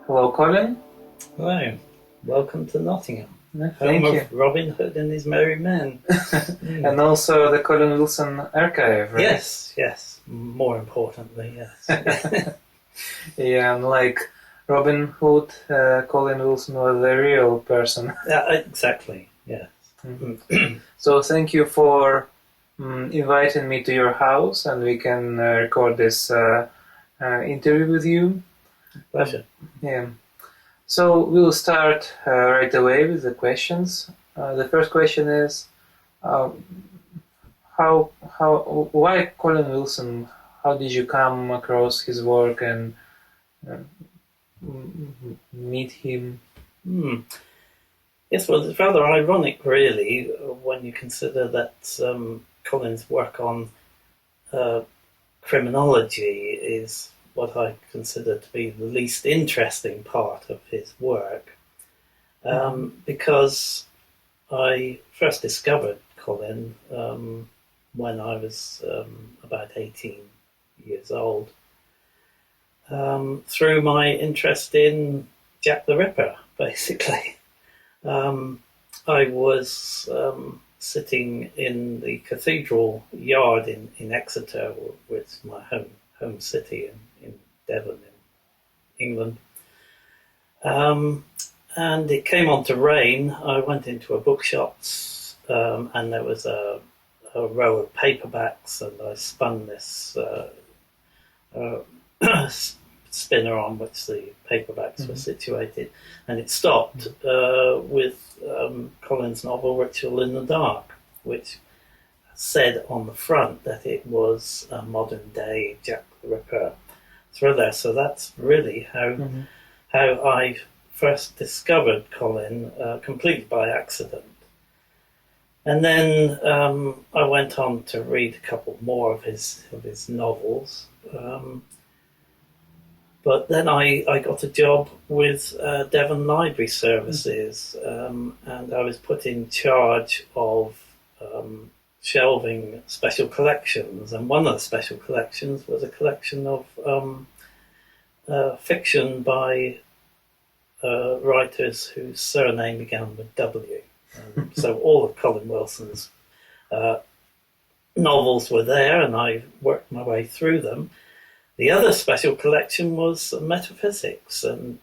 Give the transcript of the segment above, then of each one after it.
Hello, Colin. Hello, welcome to Nottingham, Thank home you. of Robin Hood and his merry men. And also the Colin Wilson archive, right? Yes, more importantly, yes. Yeah, unlike Robin Hood, Colin Wilson was a real person. Yeah, exactly, yes. So thank you for inviting me to your house, and we can record this interview with you. Pleasure. Yeah. So we'll start right away with the questions. The first question is, why Colin Wilson? How did you come across his work and meet him? Yes, well, it's rather ironic, really, when you consider that Colin's work on criminology is what I consider to be the least interesting part of his work, because I first discovered Colin when I was about 18 years old, through my interest in Jack the Ripper, basically. I was sitting in the cathedral yard in Exeter, which is my home city in Devon, in England. And it came on to rain. I went into a bookshop, and there was a row of paperbacks, and I spun this spinner on which the paperbacks were situated, and it stopped with Colin's novel Ritual in the Dark, which said on the front that it was a modern day Jack the Ripper thriller. So that's really how I first discovered Colin, completely by accident. And then I went on to read a couple more of his novels. But then I got a job with Devon Library Services, and I was put in charge of shelving special collections. And one of the special collections was a collection of fiction by writers whose surname began with W. So all of Colin Wilson's novels were there, and I worked my way through them. The other special collection was metaphysics, and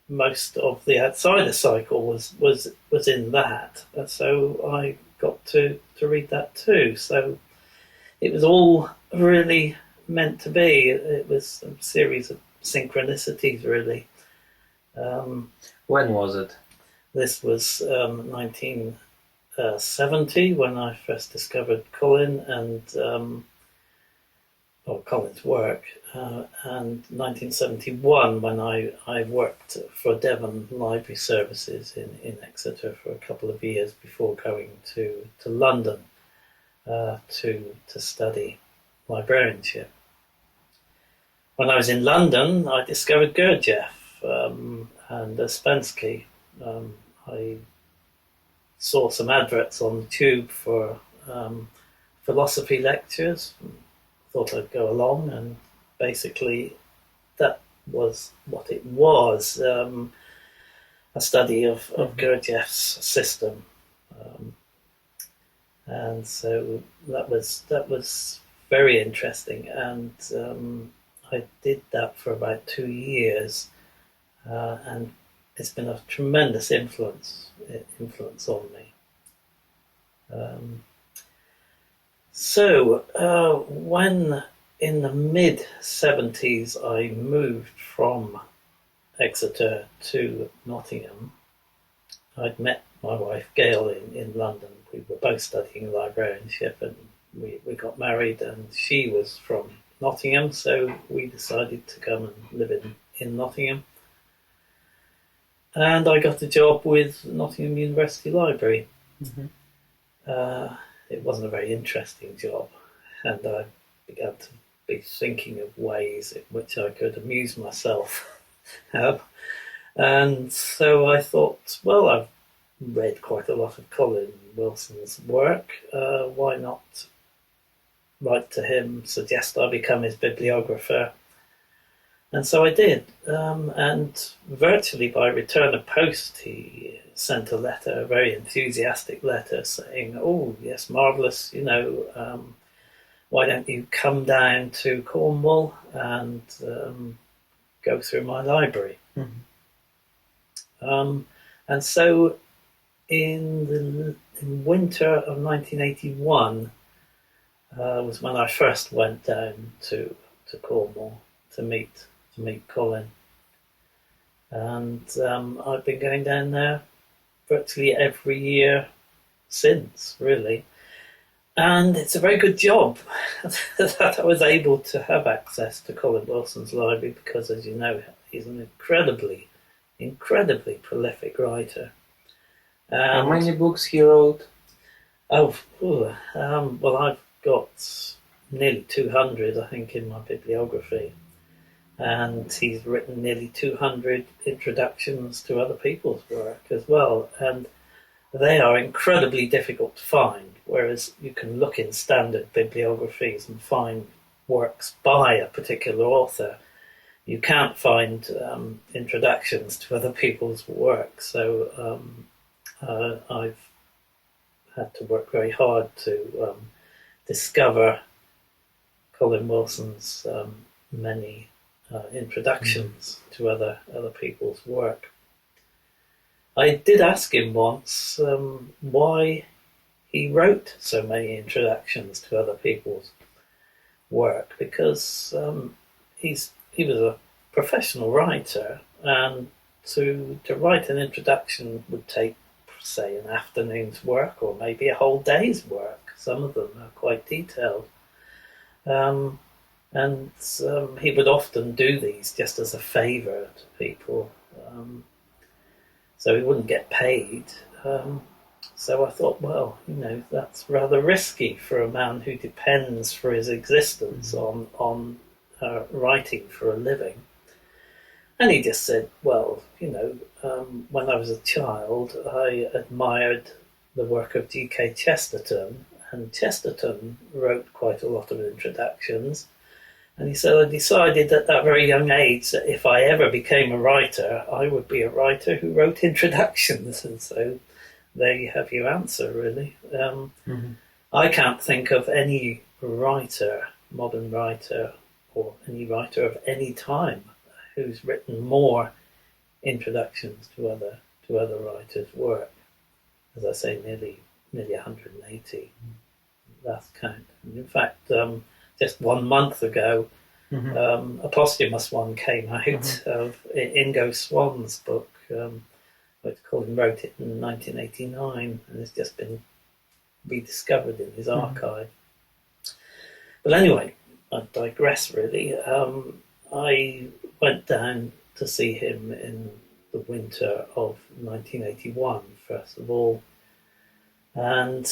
most of the Outsider cycle was in that. And so I got to read that too. So it was all really meant to be. It was a series of synchronicities, really. When was it? This was 1970 when I first discovered Colin and Colin's work, and 1971 when I worked for Devon Library Services in Exeter for a couple of years before going to London to study librarianship. When I was in London, I discovered Gurdjieff and Ouspensky. I saw some adverts on the tube for philosophy lectures. Thought I'd go along, and basically that was what it was, a study of Gurdjieff's system, and so that was very interesting, and I did that for about 2 years, and it's been a tremendous influence on me. So when in the mid-70s I moved from Exeter to Nottingham, I'd met my wife Gail in London. We were both studying librarianship, and we got married, and she was from Nottingham, so we decided to come and live in Nottingham. And I got a job with Nottingham University Library. It wasn't a very interesting job, and I began to be thinking of ways in which I could amuse myself. And so I thought, well, I've read quite a lot of Colin Wilson's work. Why not write to him, suggest I become his bibliographer, And so I did. And virtually by return of post, he sent a letter, a very enthusiastic letter, saying, "Oh, yes, marvellous, why don't you come down to Cornwall and go through my library?" And so in winter of 1981 was when I first went down to Cornwall to meet Colin. And I've been going down there virtually every year since, really. And it's a very good job that I was able to have access to Colin Wilson's library because, as you know, he's an incredibly prolific writer. How many books he wrote? Well, I've got nearly 200, I think, in my bibliography. And he's written nearly 200 introductions to other people's work as well. And they are incredibly difficult to find, whereas you can look in standard bibliographies and find works by a particular author. You can't find introductions to other people's work. So I've had to work very hard to discover Colin Wilson's many introductions to other people's work. I did ask him once why he wrote so many introductions to other people's work, because he was a professional writer, and to write an introduction would take, say, an afternoon's work or maybe a whole day's work. Some of them are quite detailed. And he would often do these just as a favour to people, so he wouldn't get paid. So I thought, well, that's rather risky for a man who depends for his existence on writing for a living. And he just said, well, when I was a child, I admired the work of G.K. Chesterton, and Chesterton wrote quite a lot of introductions. And he said, I decided at that very young age that if I ever became a writer, I would be a writer who wrote introductions. And so there you have your answer, really. I can't think of any writer, modern writer, or any writer of any time who's written more introductions to other writers' work. As I say, nearly 180 last count. And in fact, just 1 month ago, a posthumous one came out of Ingo Swann's book, which Colin wrote it in 1989, and it's just been rediscovered in his archive. But anyway, I digress really. I went down to see him in the winter of 1981, first of all, and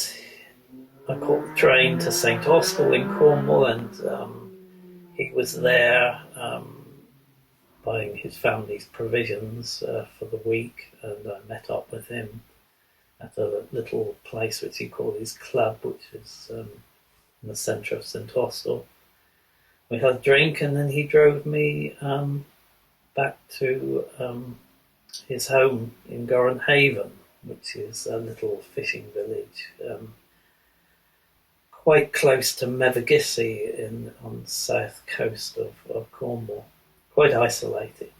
I caught the train to St Austell in Cornwall, and he was there buying his family's provisions for the week, and I met up with him at a little place which he called his club, which is in the centre of St Austell. We had a drink, and then he drove me back to his home in Gorenhaven, which is a little fishing village quite close to Mevagissey on the south coast of Cornwall. Quite isolated,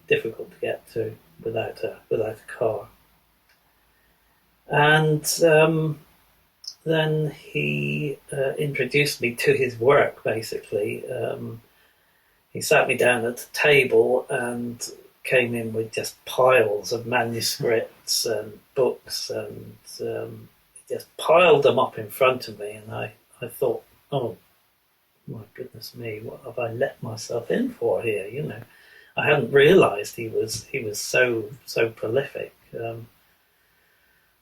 difficult to get to without a car. And then he introduced me to his work, basically. He sat me down at the table and came in with just piles of manuscripts and books, and he just piled them up in front of me, and I thought, oh, my goodness me, what have I let myself in for here? I hadn't realised he was so prolific.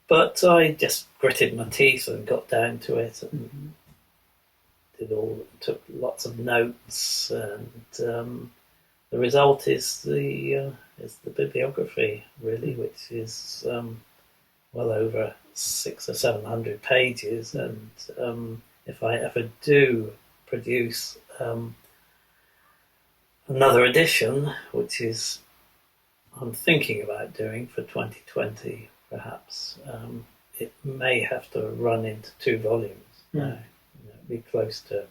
But I just gritted my teeth and got down to it, and took lots of notes, and the result is the bibliography, really, which is well over 600 or 700 pages, and if I ever do produce another edition, which is I'm thinking about doing for 2020, perhaps. It may have to run into 2 volumes now. Be close to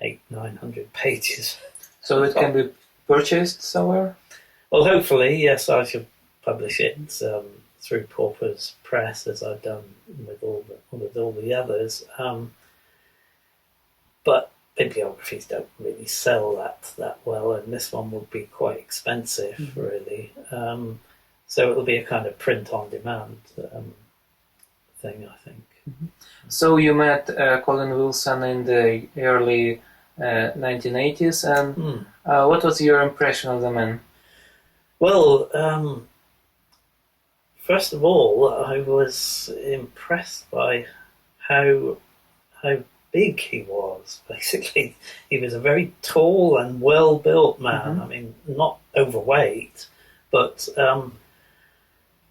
800-900 pages. So it can be purchased somewhere? Well, hopefully, yes, I should publish it through Pauper's Press, as I've done with all the others. But bibliographies don't really sell that well, and this one would be quite expensive, really. So it'll be a kind of print-on-demand thing, I think. So you met Colin Wilson in the early 1980s, and what was your impression of the man? Well, first of all, I was impressed by how big he was. Basically, he was a very tall and well-built man. I mean, not overweight, but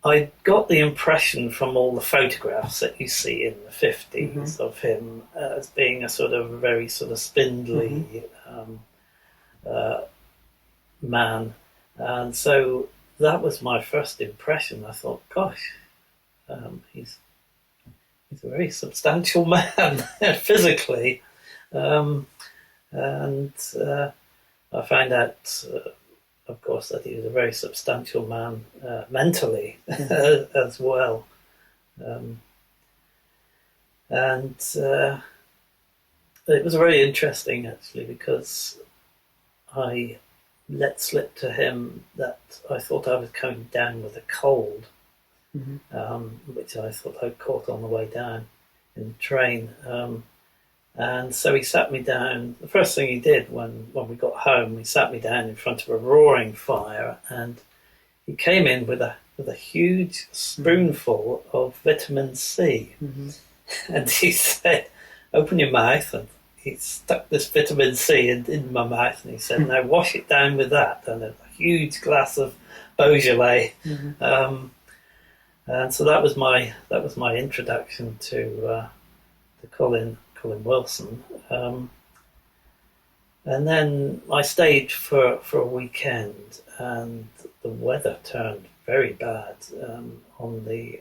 I got the impression from all the photographs that you see in the 50s of him as being a sort of very sort of spindly man. And so that was my first impression. I thought, gosh, he's a very substantial man physically. And I found out, of course, that he was a very substantial man mentally as well. And it was very interesting, actually, because I let slip to him that I thought I was coming down with a cold, which I thought I'd caught on the way down in the train. And so he sat me down. The first thing he did when we got home, he sat me down in front of a roaring fire, and he came in with a huge spoonful of vitamin C. And he said, "Open your mouth," and he stuck this vitamin C in my mouth, and he said, "Now wash it down with that," and a huge glass of Beaujolais. And so that was my introduction to Colin Wilson. And then I stayed for a weekend, and the weather turned very bad on the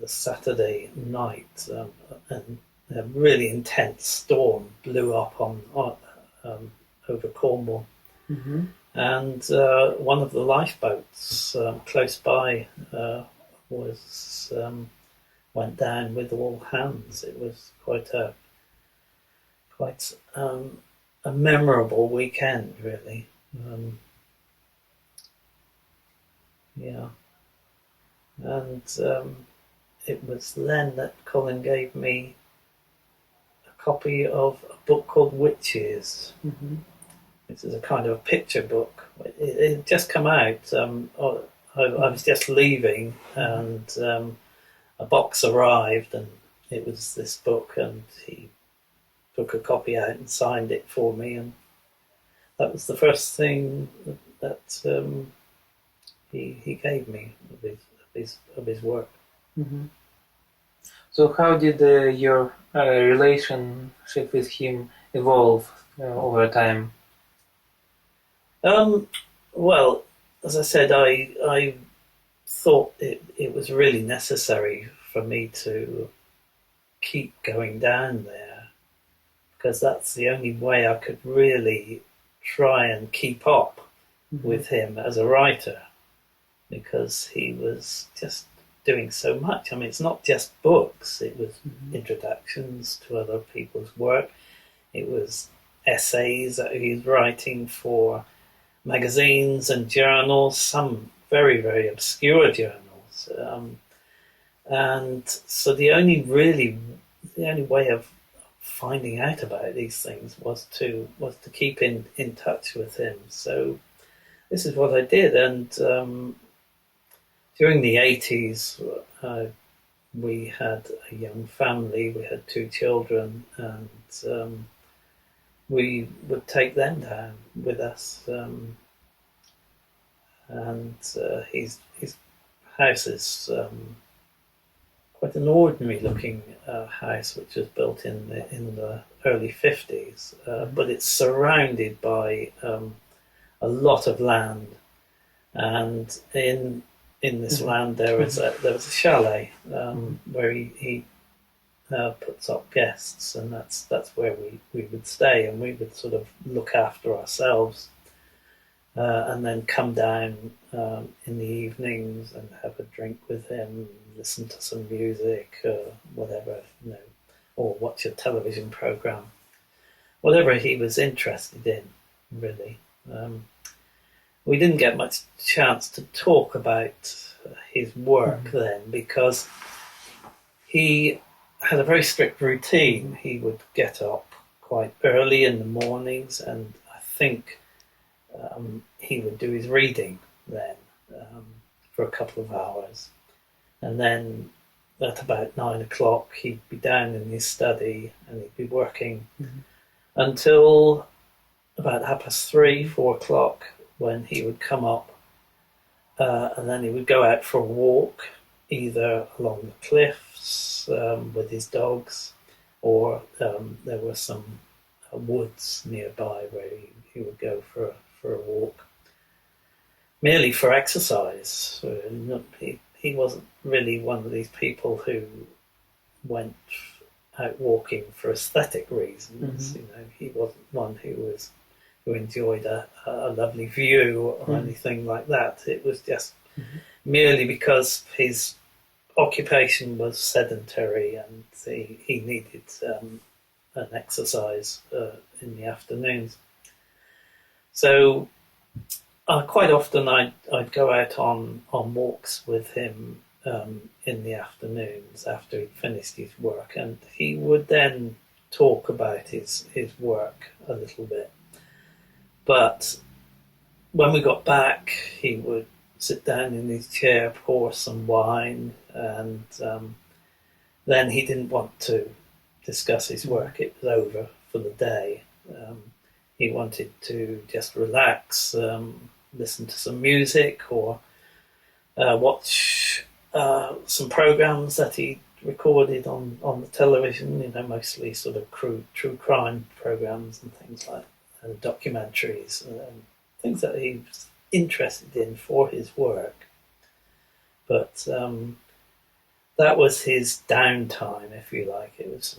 Saturday night, and a really intense storm blew up on over Cornwall, and one of the lifeboats close by went down with all hands. It was quite a memorable weekend, really. And it was then that Colin gave me a copy of a book called Witches, which is a kind of a picture book. It had just come out. I was just leaving, and a box arrived, and it was this book, and he took a copy out and signed it for me, and that was the first thing that he gave me of his work. So how did your relationship with him evolve over time? Well, as I said, I thought it was really necessary for me to keep going down there, because that's the only way I could really try and keep up with him as a writer, because he was just doing so much. I mean, it's not just books, it was introductions to other people's work, it was essays that he was writing for magazines and journals, some very, very obscure journals. And so the only way of finding out about these things was to keep in touch with him. So this is what I did, and during the 80s we had a young family, we had 2 children, and we would take them down with us, and his house is quite an ordinary looking house, which was built in the early 50s, but it's surrounded by a a lot of land, and in this land there was a chalet where he puts up guests, and that's where we would stay, and we would sort of look after ourselves, and then come down in the evenings and have a drink with him, listen to some music, whatever, or watch a television program, whatever he was interested in, really. We didn't get much chance to talk about his work then, because he had a very strict routine. He would get up quite early in the mornings, and I think he would do his reading then for a couple of hours, and then at about 9 o'clock he'd be down in his study and he'd be working until about 3:30, 4 o'clock, when he would come up, and then he would go out for a walk, either along the cliffs with his dogs, or there were some woods nearby where he would go for a walk, merely for exercise. He wasn't really one of these people who went out walking for aesthetic reasons. He wasn't one who enjoyed a lovely view or anything like that. It was just merely because his occupation was sedentary, and he needed an exercise in the afternoons. So quite often I'd go out on walks with him in the afternoons after he'd finished his work, and he would then talk about his work a little bit. But when we got back, he would sit down in his chair, pour some wine, and then he didn't want to discuss his work. It was over for the day. He wanted to just relax, listen to some music, or watch some programs that he recorded on the television, mostly sort of true crime programs and things like documentaries, things that he was interested in for his work. But that was his downtime, if you like. It was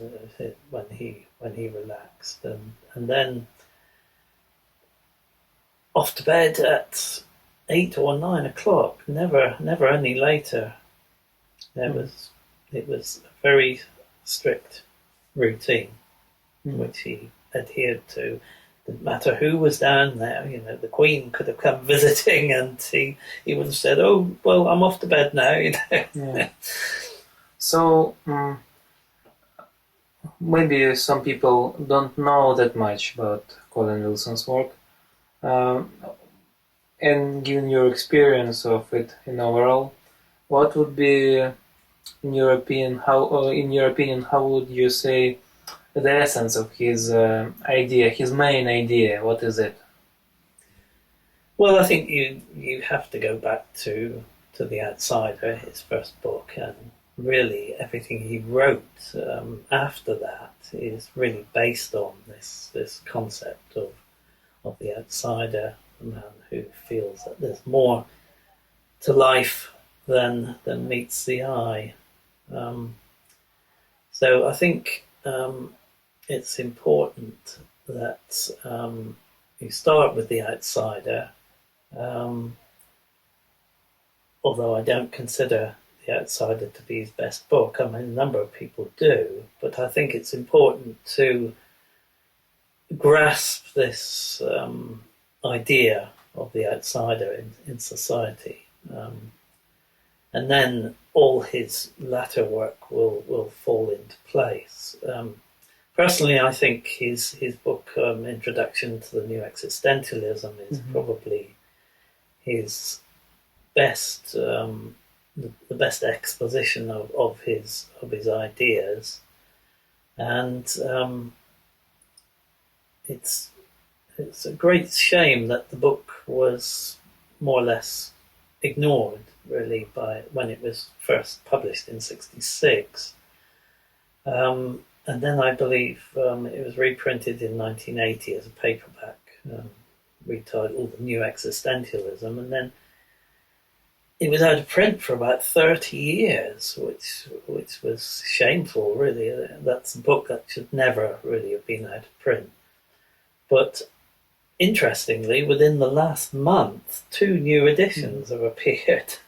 when he relaxed, and then off to bed at 8 or 9 o'clock. Never any later. It was a very strict routine which he adhered to. Didn't matter who was down there. The Queen could have come visiting, and he would have said, "Oh, well, I'm off to bed now." Yeah. So maybe some people don't know that much about Colin Wilson's work, and given your experience of it in overall, what would be, in your opinion, how would you say the essence of his idea, his main idea? What is it? Well, I think you have to go back to The Outsider, his first book, and really everything he wrote after that is really based on this concept of the outsider, the man who feels that there's more to life than meets the eye. So I think it's important that you start with The Outsider, although I don't consider The Outsider to be his best book. I mean, a number of people do, but I think it's important to grasp this idea of the outsider in society, and then all his latter work will fall into place. Personally, I think his book, Introduction to the New Existentialism, is probably his best, the best exposition of his ideas, and it's a great shame that the book was more or less ignored, really, by when it was first published in '66. And then I believe it was reprinted in 1980 as a paperback, retitled New Existentialism, and then it was out of print for about 30 years, which was shameful, really. That's a book that should never really have been out of print. But interestingly, within the last month, 2 new editions have appeared.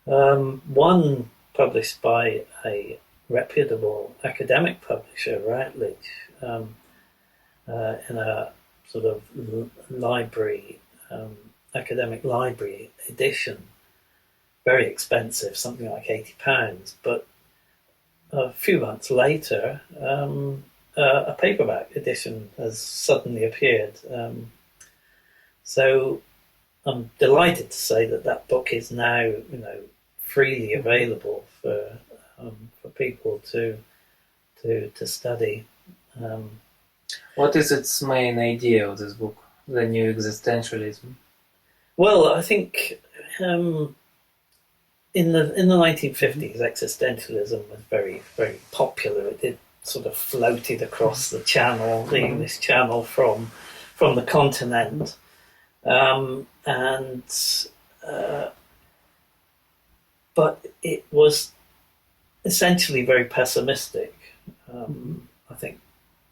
One published by a reputable academic publisher, Routledge, in a sort of library, academic library edition. Very expensive, something like £80. But a few months later, a paperback edition has suddenly appeared. So I'm delighted to say that book is now, freely available for people to study. What is its main idea of this book, the new existentialism? Well, I think in the 1950s, existentialism was very, very popular. It sort of floated across the channel, the English Channel, from the continent, but it was essentially very pessimistic. I think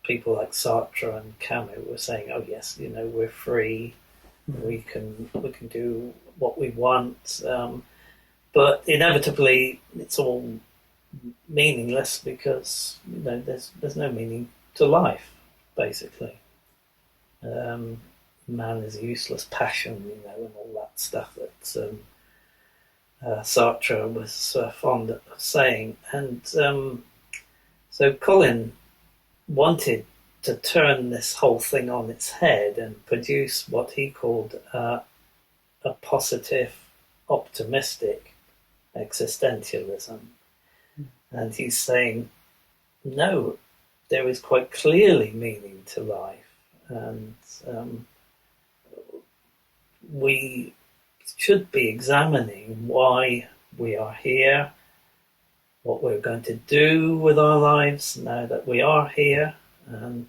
people like Sartre and Camus were saying, "Oh yes, we're free, we can do what we want," but inevitably it's all meaningless because there's no meaning to life, basically. Man is a useless passion, and all that stuff that Sartre was fond of saying. And so Colin wanted to turn this whole thing on its head and produce what he called a positive, optimistic existentialism. And he's saying, no, there is quite clearly meaning to life, and we should be examining why we are here, what we're going to do with our lives now that we are here. And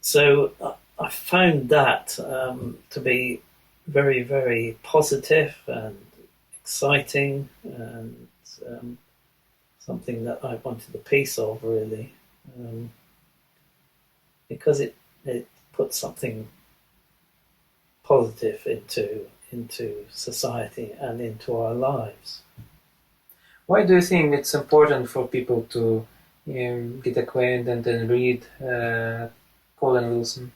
so I found that to be very, very positive and exciting, and something that I wanted a piece of, really, because it puts something positive into society and into our lives. Why do you think it's important for people to get acquainted and read Colin Wilson?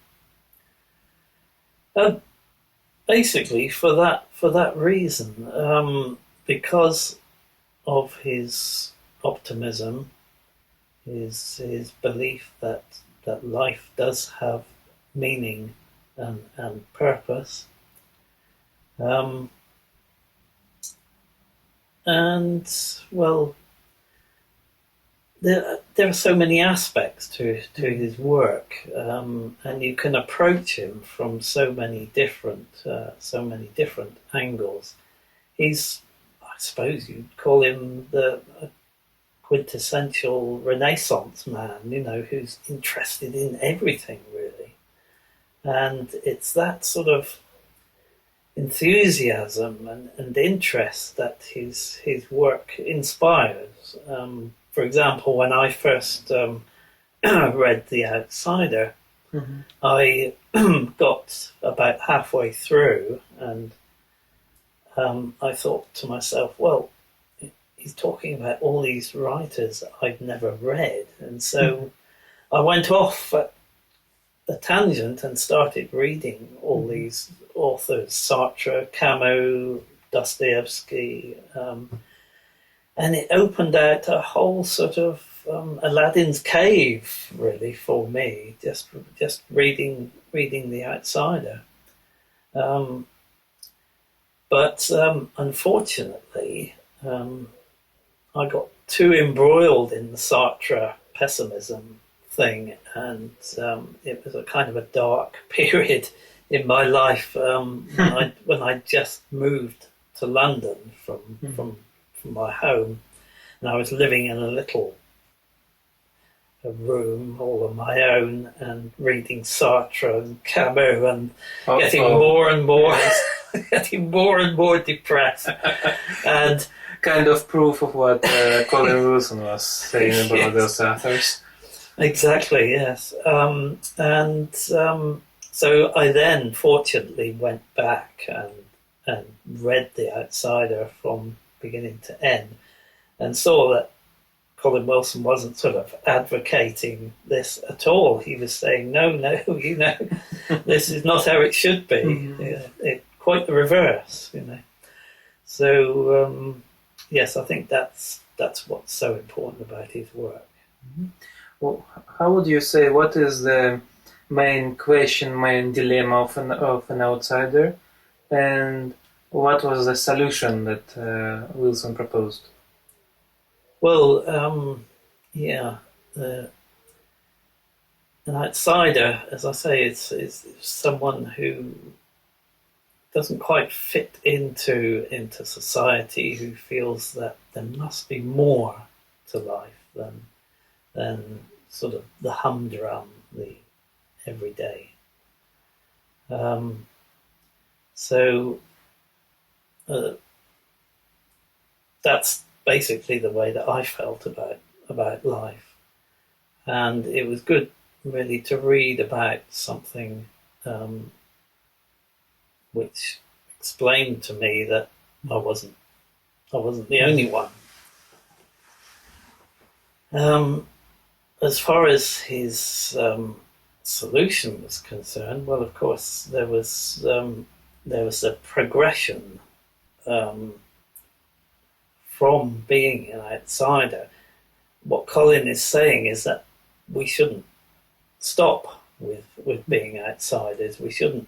Basically, for that reason, because of his optimism, his belief that life does have meaning and purpose, and well, there are so many aspects to his work, and you can approach him from so many different angles. He's, I suppose you'd call him the quintessential Renaissance man, who's interested in everything, really. And it's that sort of enthusiasm and interest that his work inspires. For example, when I first read The Outsider, I got about halfway through, and I thought to myself, well, he's talking about all these writers I've never read. And so I went off at a tangent and started reading all these authors, Sartre, Camus, Dostoevsky, and it opened out a whole sort of Aladdin's cave, really, for me, just reading The Outsider. But unfortunately, I got too embroiled in the Sartre pessimism thing, and it was a kind of a dark period in my life when I just moved to London from my home, and I was living in a little a room all on my own and reading Sartre and Camus and getting more and more, getting more and more depressed. And kind of proof of what Colin Wilson was saying about those authors. Exactly, yes. So I then fortunately went back and read The Outsider from beginning to end and saw that Colin Wilson wasn't sort of advocating this at all. He was saying, no, this is not how it should be. Mm-hmm. Quite the reverse, So, yes, I think that's what's so important about his work. Mm-hmm. Well, how would you say, what is the main question, main dilemma of an outsider, and what was the solution that Wilson proposed? Well, an outsider, as I say, is someone who doesn't quite fit into society, who feels that there must be more to life than sort of the humdrum, the everyday. That's basically the way that I felt about life, and it was good really to read about something which explained to me that I wasn't the only one. As far as his solution was concerned, well, of course, there was a progression from being an outsider. What Colin is saying is that we shouldn't stop with being outsiders. We shouldn't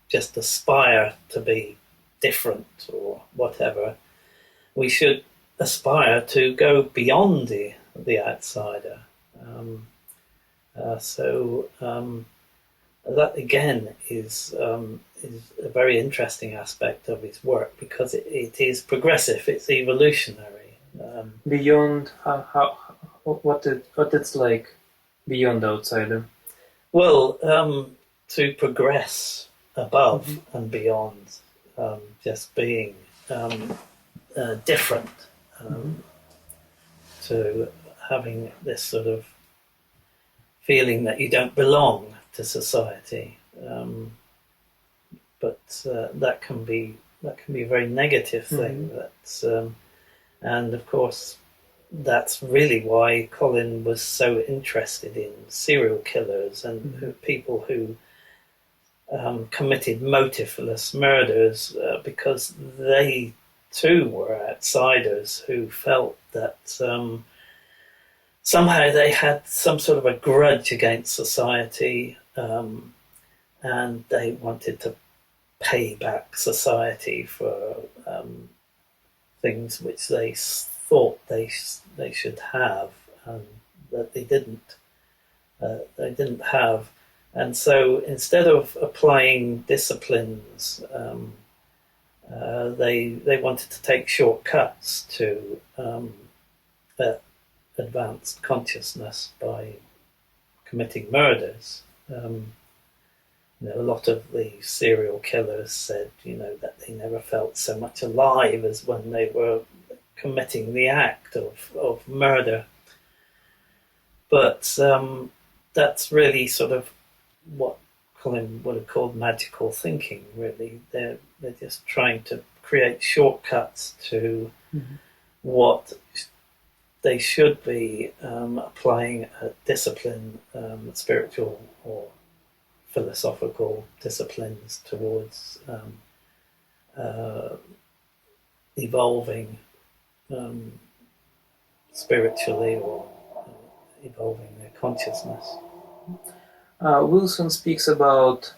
just aspire to be different or whatever. We should aspire to go beyond the outsider. That again is a very interesting aspect of his work, because it is progressive, it's evolutionary. Beyond what it's like beyond the outsider. Well, to progress above and beyond just being different, to having this sort of feeling that you don't belong to society, but that can be a very negative thing. And of course, that's really why Colin was so interested in serial killers and people who committed motiveless murders, because they too were outsiders who felt that somehow they had some sort of a grudge against society, and they wanted to pay back society for things which they thought they should have, and that they didn't have. And so instead of applying disciplines, they wanted to take shortcuts to advanced consciousness by committing murders. A lot of the serial killers said, that they never felt so much alive as when they were committing the act of murder. But that's really sort of what Colin would have called magical thinking, really. They're just trying to create shortcuts to what they should be applying a discipline, spiritual or philosophical disciplines towards evolving spiritually or evolving their consciousness. Wilson speaks about,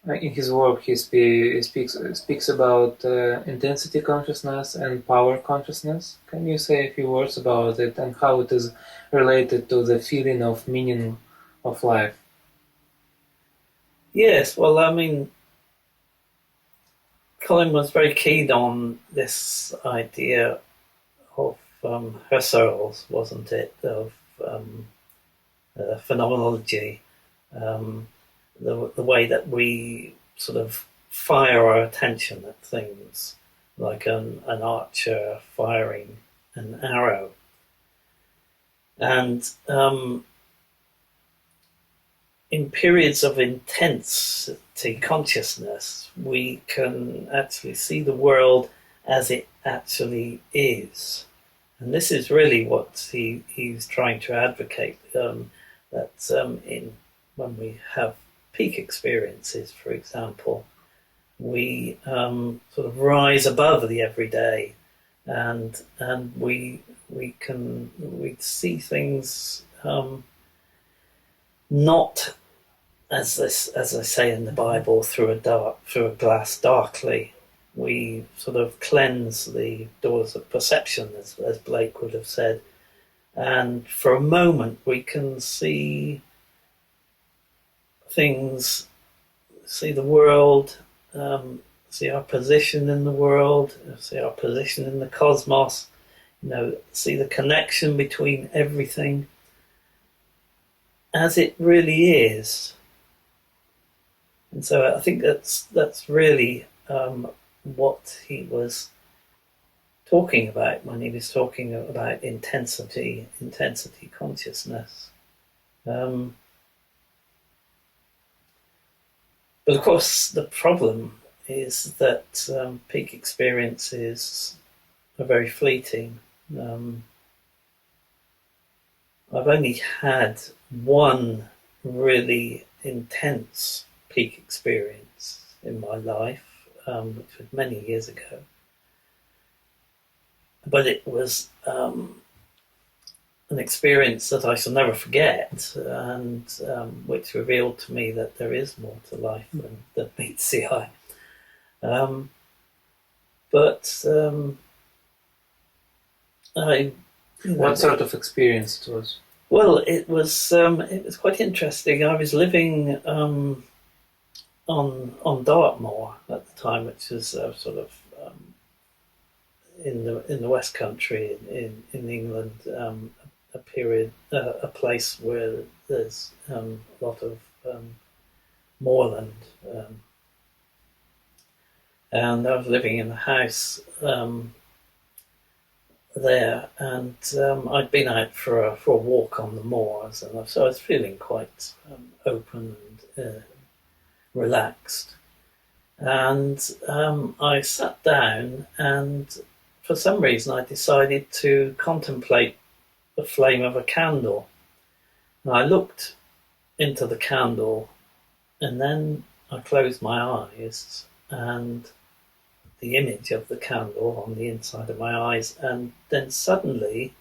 in his work, he speaks about intensity consciousness and power consciousness. Can you say a few words about it and how it is related to the feeling of meaning of life? Yes, well, I mean, Colin was very keen on this idea of Husserl's, wasn't it, of phenomenology, the way that we sort of fire our attention at things, like an archer firing an arrow. And in periods of intensity consciousness, we can actually see the world as it actually is. And this is really what he's trying to advocate, when we have peak experiences, for example, we sort of rise above the everyday, and we see things not as I say in the Bible, through a glass darkly. We sort of cleanse the doors of perception, as Blake would have said, and for a moment we can see things, see the world, see our position in the world, see our position in the cosmos, see the connection between everything as it really is. And so I think that's really what he was talking about when he was talking about intensity consciousness. But of course, the problem is that peak experiences are very fleeting. I've only had one really intense peak experience in my life, which was many years ago. But it was an experience that I shall never forget, and which revealed to me that there is more to life than meets the eye. What sort of experience it was? Well, it was quite interesting. I was living on Dartmoor at the time, which is sort of in the West Country in England, a place where there's a lot of moorland, and I was living in a house there, and I'd been out for a walk on the moors, and so I was feeling quite open and relaxed. And I sat down, and for some reason I decided to contemplate the flame of a candle. And I looked into the candle, and then I closed my eyes, and the image of the candle on the inside of my eyes, and then suddenly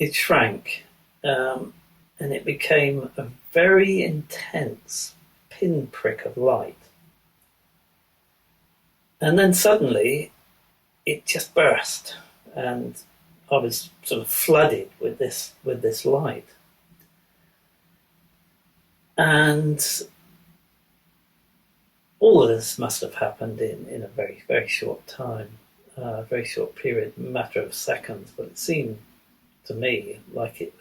it shrank, and it became a very intense pinprick of light. And then suddenly it just burst, and I was sort of flooded with this light. And all of this must have happened in a very, very short time, a very short period, a matter of seconds, but it seemed to me like it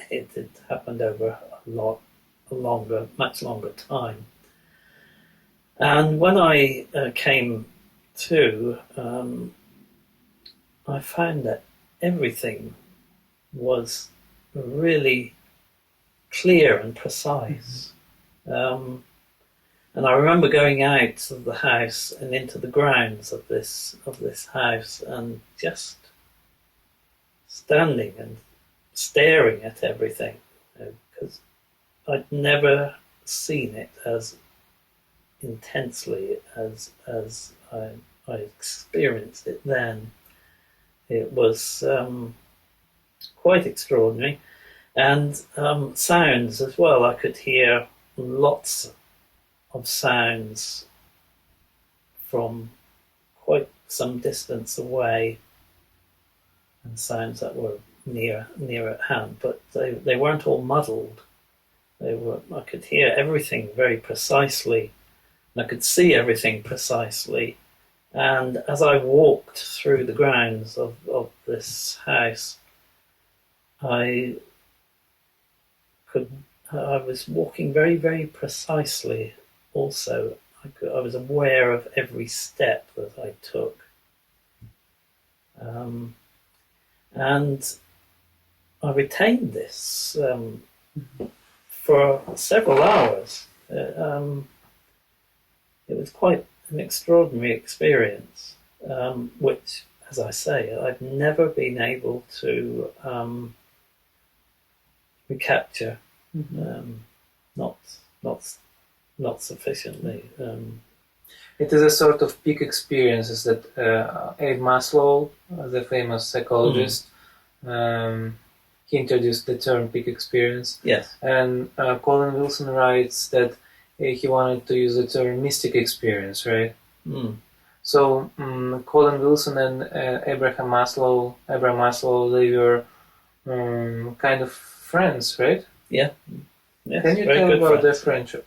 had happened over much longer time. And when I came to, I found that everything was really clear and precise. And I remember going out of the house and into the grounds of this house, and just standing and staring at everything, because I'd never seen it as intensely as I experienced it then. It was quite extraordinary, and sounds as well. I could hear lots of sounds from quite some distance away, and sounds that were near at hand, but they weren't all muddled. I could hear everything very precisely, and I could see everything precisely. And as I walked through the grounds of this house, I I was walking very, very precisely. Also, I was aware of every step that I took, and I retained this for several hours. It was quite an extraordinary experience, which, as I say, I've never been able to recapture, not sufficiently. It is a sort of peak experiences that Maslow, the famous psychologist, he introduced the term peak experience. Yes. And Colin Wilson writes that he wanted to use the term mystic experience, right? So Colin Wilson and Abraham Maslow, they were kind of friends, right? Yeah. Yes, can you tell about their friendship?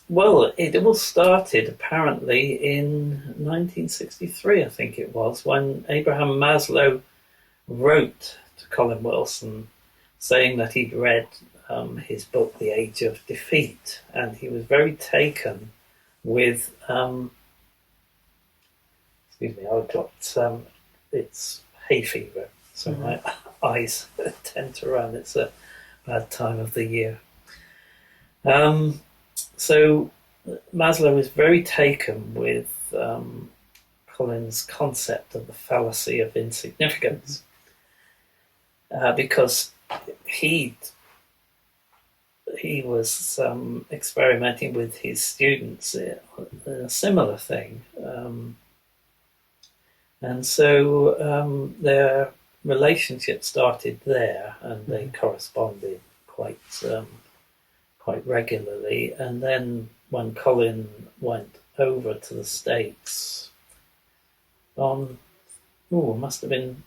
Well, it all started apparently in 1963, I think it was, when Abraham Maslow wrote to Colin Wilson saying that he'd read his book, The Age of Defeat, and he was very taken with, excuse me, I've got, it's hay fever, so my eyes tend to run. It's a bad time of the year. So Maslow was very taken with Colin's concept of the fallacy of insignificance, because he was experimenting with his students in a similar thing, and so their relationship started there, and they corresponded quite regularly. And then when Colin went over to the States on, must have been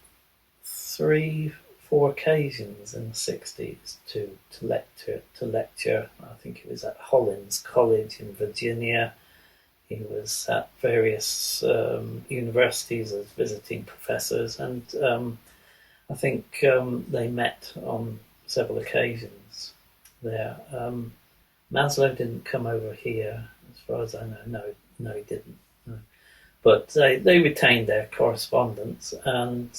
3-4 occasions in the 60s to lecture. I think it was at Hollins College in Virginia. He was at various universities as visiting professors, and I think they met on several occasions there. Maslow didn't come over here, as far as I know. No, he didn't. No. But they retained their correspondence, and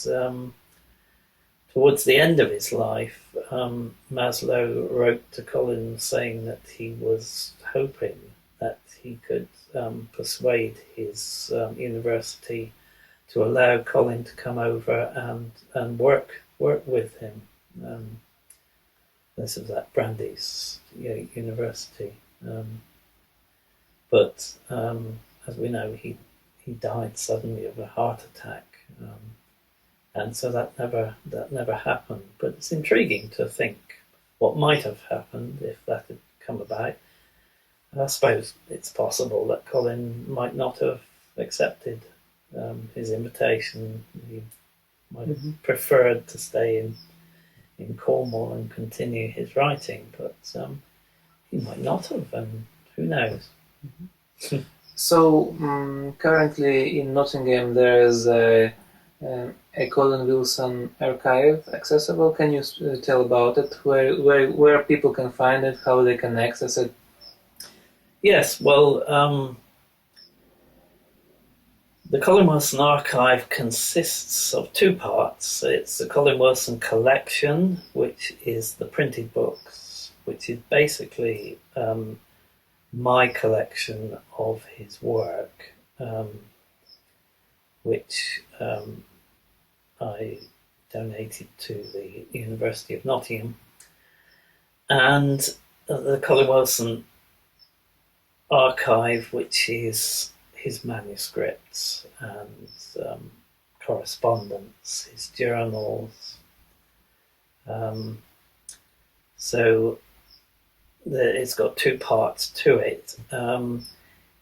towards the end of his life, Maslow wrote to Colin saying that he was hoping that he could persuade his university to allow Colin to come over and work with him. This was at Brandeis University, but as we know, he died suddenly of a heart attack, and so that never happened. But it's intriguing to think what might have happened if that had come about. I suppose it's possible that Colin might not have accepted his invitation. He might have preferred to stay in Cornwall and continue his writing, but he might not have, and who knows. So currently in Nottingham there is a Colin Wilson archive accessible. Can you tell about it? Where people can find it, how they can access it? Yes, well, the Colin Wilson archive consists of 2 parts. It's the Colin Wilson collection, which is the printed books, which is basically my collection of his work, which I donated to the University of Nottingham. And the Colin Wilson archive, which is his manuscripts and correspondence, his journals. So it's got 2 parts to it.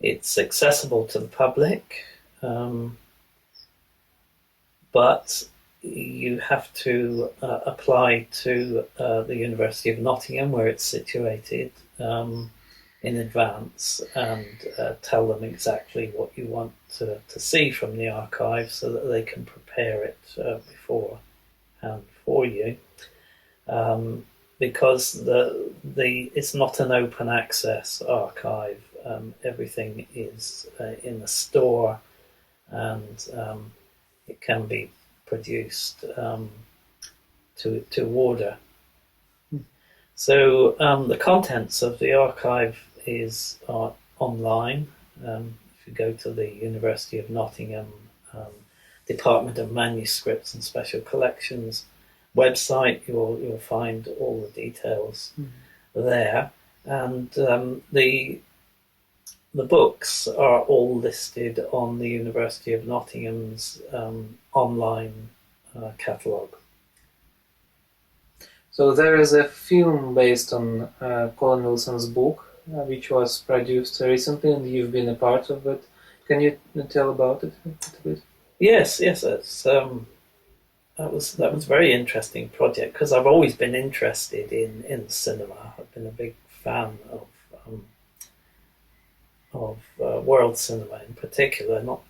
It's accessible to the public, but you have to apply to the University of Nottingham, where it's situated, in advance, and tell them exactly what you want to see from the archive, so that they can prepare it beforehand for you. because the it's not an open access archive. Everything is in a store, and it can be produced to order. So the contents of the archive are online. If you go to the University of Nottingham Department of Manuscripts and Special Collections website, you'll find all the details there, and the books are all listed on the University of Nottingham's online catalogue. So there is a film based on Colin Wilson's book, which was produced recently, and you've been a part of it. Can you tell about it a bit? Yes, it's that was a very interesting project, because I've always been interested in cinema. I've been a big fan of world cinema in particular, not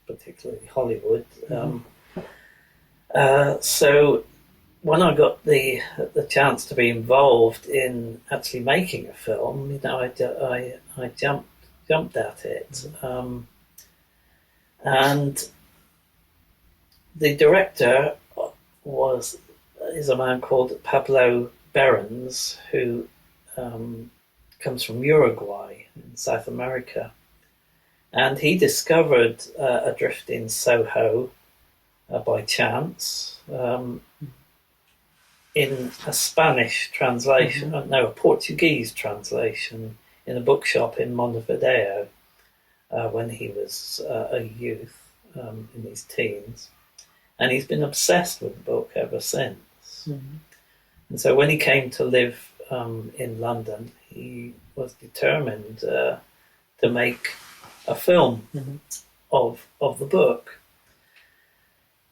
particularly Hollywood. So when I got the chance to be involved in actually making a film, I jumped at it, and the director is a man called Pablo Berens, who comes from Uruguay in South America, and he discovered Adrift in Soho by chance in a Spanish translation, a Portuguese translation in a bookshop in Montevideo when he was a youth in his teens. And he's been obsessed with the book ever since. And so when he came to live in London, he was determined to make a film of the book.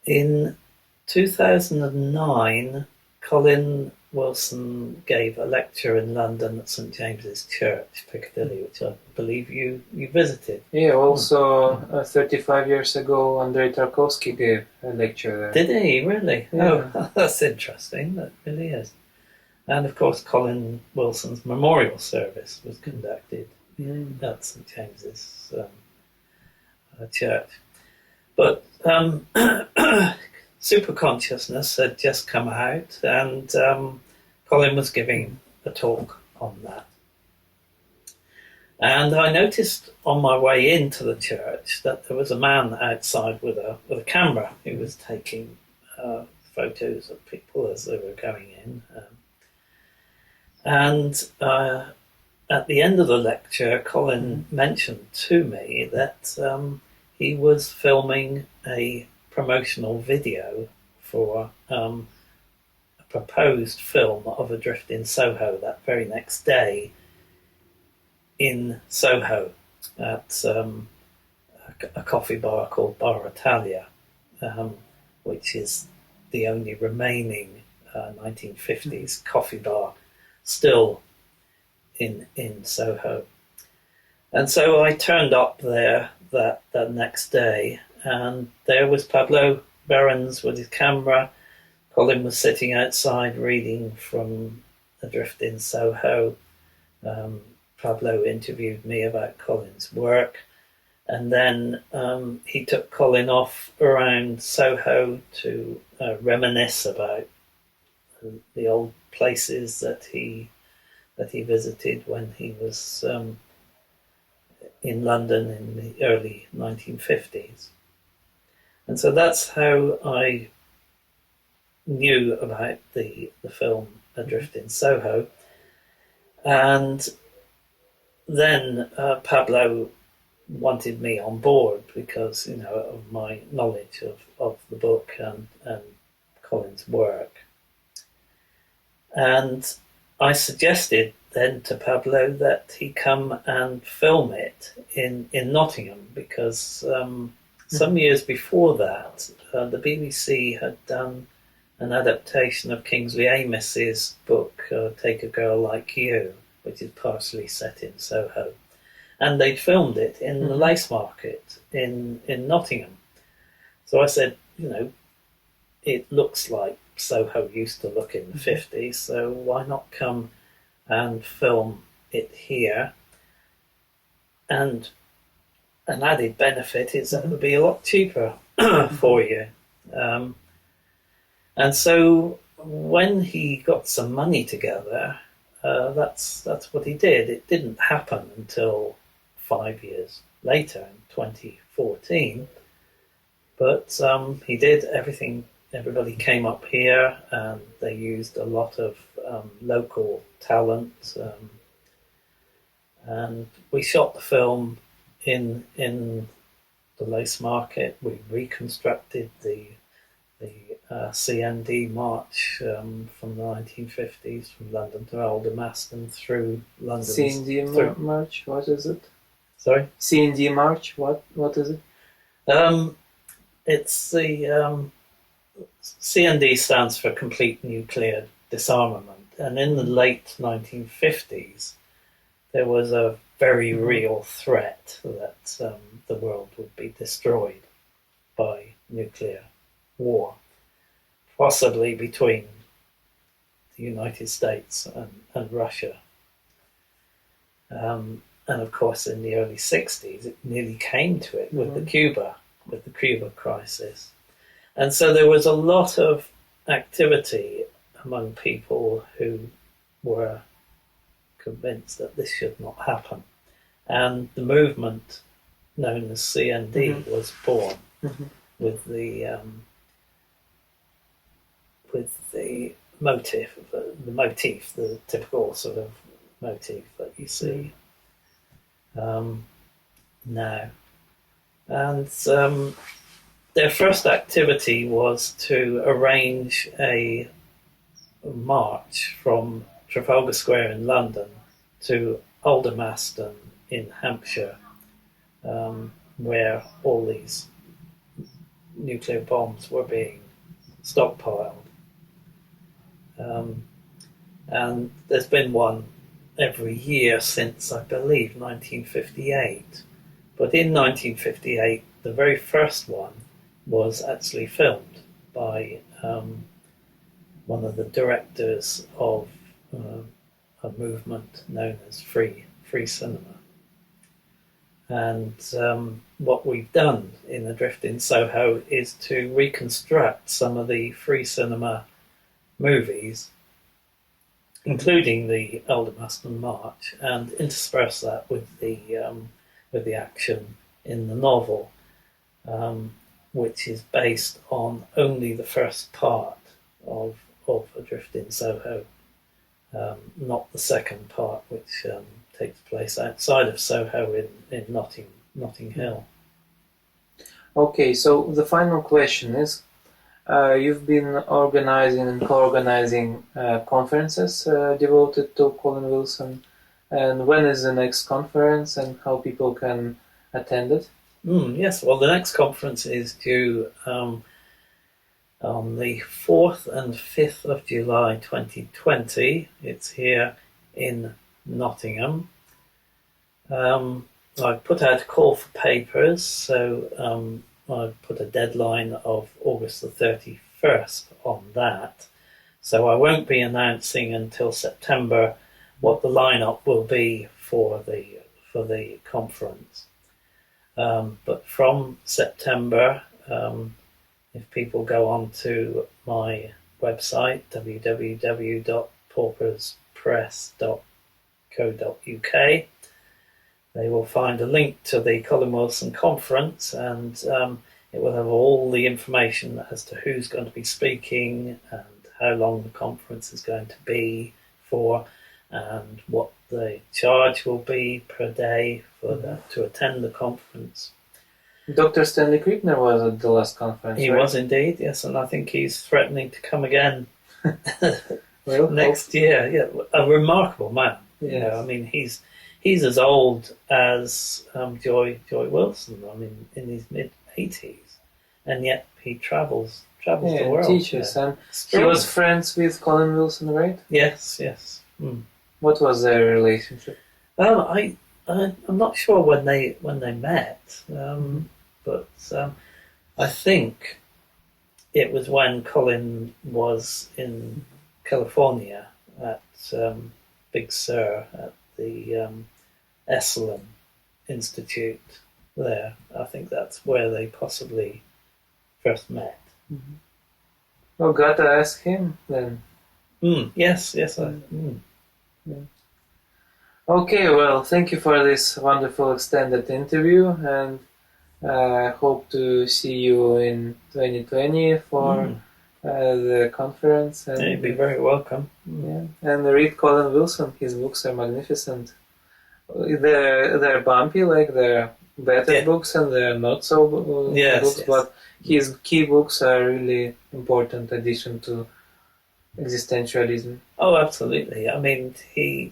In 2009, Colin Wilson gave a lecture in London at St James's Church, Piccadilly, which I believe you visited. Yeah, also 35 years ago, Andrei Tarkovsky gave a lecture there. Did he, really? Yeah. Oh, that's interesting, that really is. And of course, Colin Wilson's memorial service was conducted at St James's Church. But Superconsciousness had just come out, and Colin was giving a talk on that. And I noticed on my way into the church that there was a man outside with a camera who was taking photos of people as they were going in. And at the end of the lecture, Colin mentioned to me that he was filming a promotional video for a proposed film of Adrift in Soho that very next day in Soho at a coffee bar called Bar Italia, which is the only remaining 1950s coffee bar still in Soho. And so I turned up there that next day, and there was Pablo Berens with his camera. Colin was sitting outside reading from Adrift in Soho. Pablo interviewed me about Colin's work, and then he took Colin off around Soho to reminisce about the old places that he visited when he was in London in the early 1950s. And so that's how I knew about the film Adrift in Soho. And then Pablo wanted me on board because, of my knowledge of the book and Colin's work. And I suggested then to Pablo that he come and film it in Nottingham, because some years before that, the BBC had done an adaptation of Kingsley Amis's book, Take a Girl Like You, which is partially set in Soho. And they'd filmed it in the Lace Market in Nottingham. So I said, it looks like Soho used to look in the 50s, so why not come and film it here? And an added benefit is that it would be a lot cheaper for you. And so when he got some money together, that's what he did. It didn't happen until 5 years later, in 2014. But he did everything. Everybody came up here, and they used a lot of local talent. And we shot the film in the lace market. We reconstructed the CND march from the 1950s, from London to Aldermaston through London. CND march, what is it? Sorry? CND march, what is it? It's the CND stands for Complete Nuclear Disarmament, and in the late 1950s there was a very real threat that the world would be destroyed by nuclear war, possibly between the United States and Russia. And of course, in the early 60s, it nearly came to it with the Cuba crisis. And so there was a lot of activity among people who were convinced that this should not happen. And the movement known as CND was born with the motif, the typical sort of motif that you see now. And their first activity was to arrange a march from Trafalgar Square in London to Aldermaston in Hampshire, where all these nuclear bombs were being stockpiled. And there's been one every year since, I believe, 1958. But in 1958, the very first one was actually filmed by one of the directors of a movement known as free cinema. And what we've done in Adrift in Soho is to reconstruct some of the free cinema movies, including the Aldermaston March, and intersperse that with the action in the novel, which is based on only the first part of Adrift in Soho, not the second part, which takes place outside of Soho in Notting Hill. Okay, so the final question is, you've been organizing and co-organizing conferences devoted to Colin Wilson, and when is the next conference and how people can attend it? Yes, well, the next conference is due on the 4th and 5th of July 2020. It's here in Nottingham. I've put out a call for papers, so I've put a deadline of August the 31st on that. So I won't be announcing until September what the lineup will be for the conference. But from September, if people go on to my website, www.pauperspress.co.uk, they will find a link to the Colin Wilson conference, and it will have all the information as to who's going to be speaking and how long the conference is going to be for, and what the charge will be per day to attend the conference. Dr. Stanley Krippner was at the last conference, He right? was indeed, yes, and I think he's threatening to come again Well, next year. Yeah, a remarkable man. Yes. You know, I mean, he's as old as Joy Wilson. I mean, in his mid-80s, and yet he travels the world. Teaches, and he was friends with Colin Wilson, right? Yes. What was their relationship? I'm not sure when they met, but I think it was when Colin was in California at Big Sur at the Esalen Institute there. I think that's where they possibly first met. Mm-hmm. Well, gotta ask him then. Yes. Yeah. Okay, well, thank you for this wonderful extended interview, and I hope to see you in 2020 for the conference. And you'd be very welcome. Yeah, and read Colin Wilson. His books are magnificent. They're bumpy, like they're better books, and they're not so books. But his key books are really important addition to existentialism. Oh, absolutely. I mean, he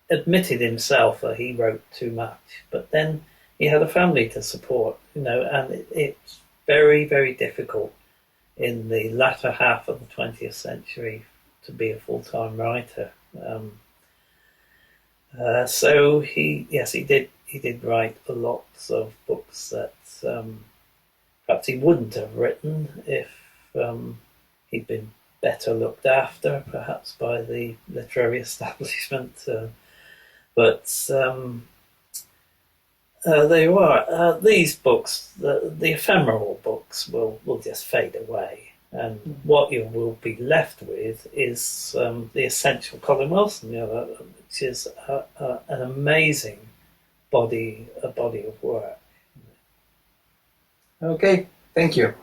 admitted himself that he wrote too much, but then he had a family to support, and it's very, very difficult in the latter half of the 20th century to be a full-time writer. So he did write a lot of books that perhaps he wouldn't have written if he'd been better looked after, perhaps by the literary establishment. But there you are. These books, the ephemeral books, will just fade away. And what you will be left with is the essential Colin Wilson, which is an amazing body of work. Okay, thank you.